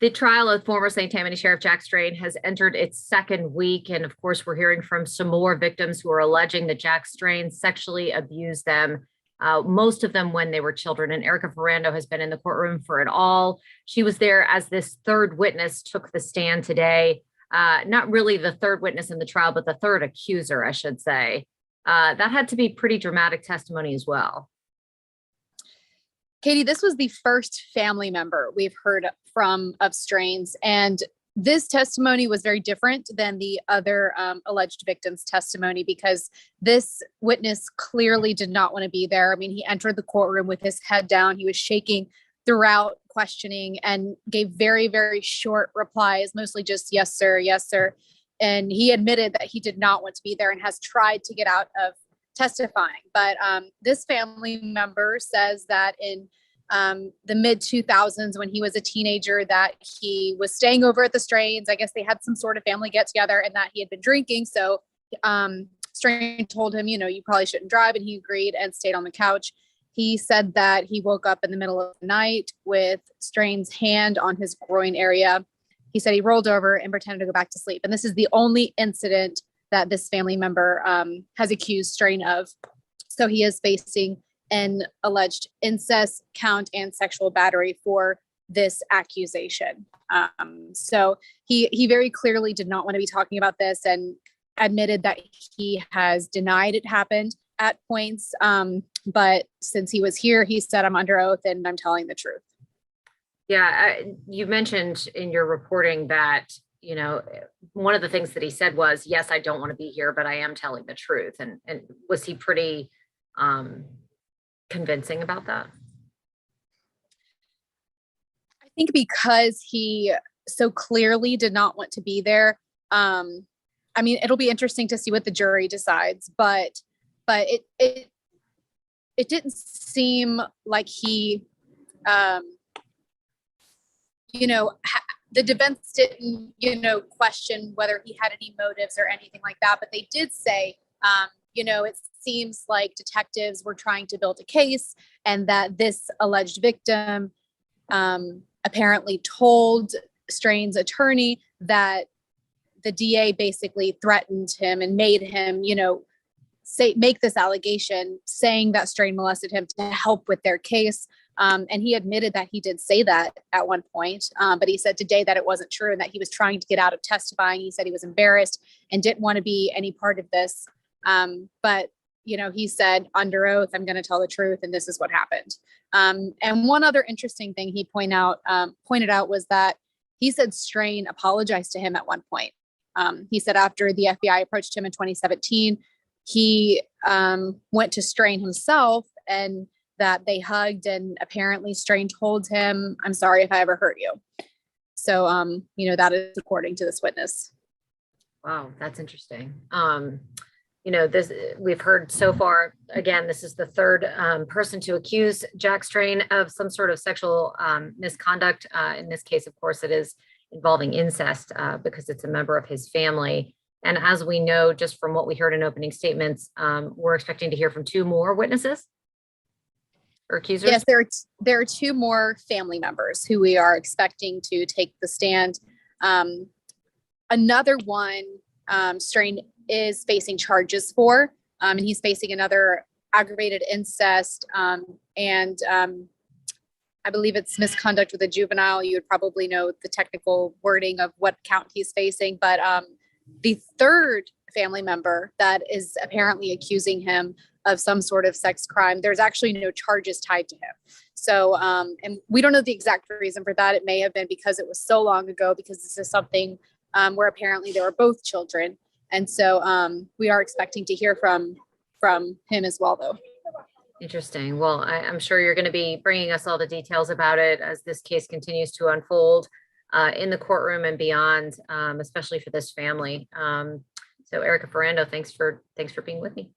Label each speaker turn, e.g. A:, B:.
A: The trial of former St. Tammany Sheriff Jack Strain has entered its second week. And of course, we're hearing from some more victims who are alleging that Jack Strain sexually abused them, most of them when they were children. And Erika Ferrando has been in the courtroom for it all. She was there as this third witness took the stand today. Not really the third witness in the trial, but the third accuser, I should say. That had to be pretty dramatic testimony as well.
B: Katie, this was the first family member we've heard from of Strain's, and this testimony was very different than the other alleged victim's testimony because this witness clearly did not want to be there. I mean, he entered the courtroom with his head down. He was shaking throughout questioning and gave very, very short replies, mostly just yes, sir, yes, sir. And he admitted that he did not want to be there and has tried to get out of testifying. But this family member says that in the mid 2000s, when he was a teenager, that he was staying over at the Strains. I guess they had some sort of family get together and that he had been drinking. So Strain told him, you probably shouldn't drive. And he agreed and stayed on the couch. He said that he woke up in the middle of the night with Strain's hand on his groin area. He said he rolled over and pretended to go back to sleep. And this is the only incident that this family member has accused Strain of. So he is facing an alleged incest count and sexual battery for this accusation. So he very clearly did not want to be talking about this and admitted that he has denied it happened at points. But since he was here, he said, I'm under oath and I'm telling the truth.
A: Yeah, you mentioned in your reporting that, one of the things that he said was, yes, I don't want to be here, but I am telling the truth. And was he pretty convincing about that?
B: I think because he so clearly did not want to be there. It'll be interesting to see what the jury decides, but it didn't seem like he, the defense didn't, question whether he had any motives or anything like that. But they did say, it seems like detectives were trying to build a case and that this alleged victim apparently told Strain's attorney that the DA basically threatened him and made him, make this allegation saying that Strain molested him to help with their case. And he admitted that he did say that at one point, but he said today that it wasn't true and that he was trying to get out of testifying. He said he was embarrassed and didn't want to be any part of this. But he said under oath, I'm going to tell the truth. And this is what happened. And one other interesting thing he pointed out was that he said Strain apologized to him at one point. He said after the FBI approached him in 2017, he went to Strain himself and that they hugged, and apparently Strain told him, I'm sorry if I ever hurt you. So, that is according to this witness.
A: Wow, that's interesting. This we've heard so far. Again, this is the third person to accuse Jack Strain of some sort of sexual misconduct. In this case, of course, it is involving incest because it's a member of his family. And as we know, just from what we heard in opening statements, we're expecting to hear from two more witnesses or accusers.
B: Yes, there are two more family members who we are expecting to take the stand. Another one, Strain is facing charges for, and he's facing another aggravated incest, and I believe it's misconduct with a juvenile. You would probably know the technical wording of what count he's facing, but the third family member that is apparently accusing him of some sort of sex crime, there's actually no charges tied to him. So, and we don't know the exact reason for that. It may have been because it was so long ago, because this is something where apparently they were both children. And so we are expecting to hear from him as well, though.
A: Interesting. Well, I'm sure you're going to be bringing us all the details about it as this case continues to unfold in the courtroom and beyond, especially for this family. So Erika Ferrando, thanks for being with me.